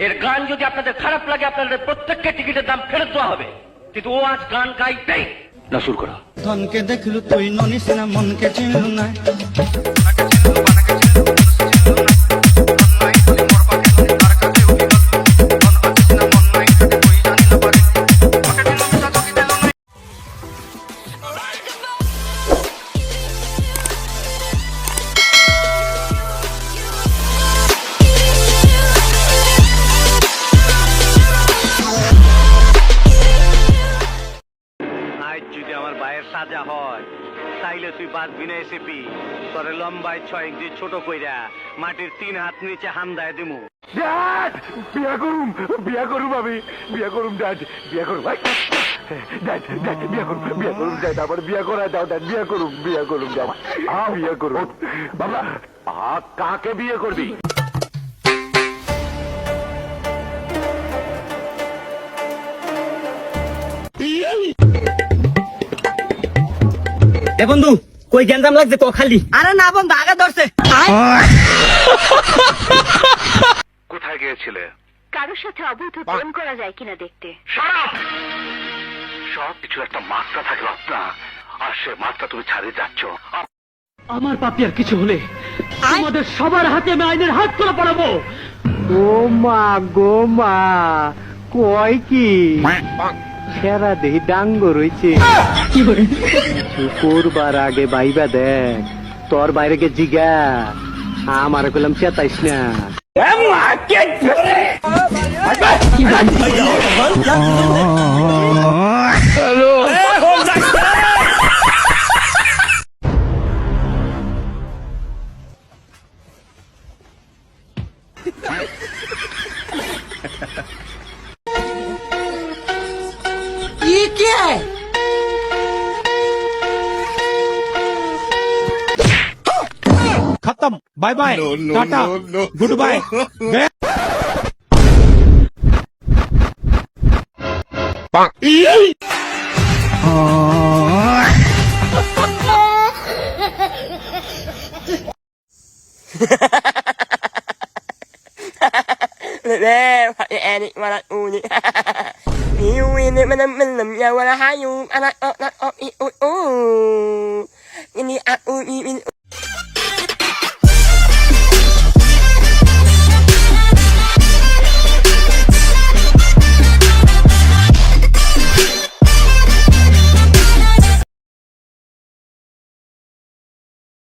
এর গান যদি আপনাদের খারাপ লাগে আপনাদের প্রত্যেককে টিকিটের দাম ফেরত দেওয়া হবে, কিন্তু ও আজ গান গাইবেই না। শুরু করো। ধনকে দেখলু তুই ননিস না, মনকে চিনলু না। যদি আমার ভাইয়ের সাজা হয় তাইলে তুই বাঁচবি না এসেপি, তোরে লম্বায় 6 ইঞ্চি ছোট কইরা মাটির 3 হাত নিচে হামদায় দিমু। ড্যাড বিয়া করুম আমি বিয়া করুম ড্যাড বিয়া করুম ভাই ড্যাড ড্যাড বিয়া করুম ড্যাড আবার বিয়া করায় দাও ড্যাড বিয়া করুম ড্যাড বিয়া করুম বাবা কাকে বিয়ে করবি? এ বন্ধু কই গ্যাঞ্জাম লাগছে তো খালি? আরে না বন্ধু আগা ধরছে। কোথায় গিয়েছিলে? কারোর সাথে অবৈধ প্রেম করা যায় কিনা দেখতে। সব কিছু একটা মাত্রা থাকে না, আর সে মাত্রা তুমি ছাড়িয়ে যাচ্ছ। আমার পাপি আর কিছু হলে আমাদের সবার হাতে আমি আইনের হাত তুলে পড়াবো। ও মা গো মা, কয় কি সেরা দেহি ডাঙ্গ রয়েছে। কিছু করবার আগে বাইবা দেখ, তোর বাইরে গে জিগা আমার কইলাম চেতাইস না। खत्म, bye bye, tata, good bye. Erik malah uni. Iu ini menem ya wala hayu anak ini aku ini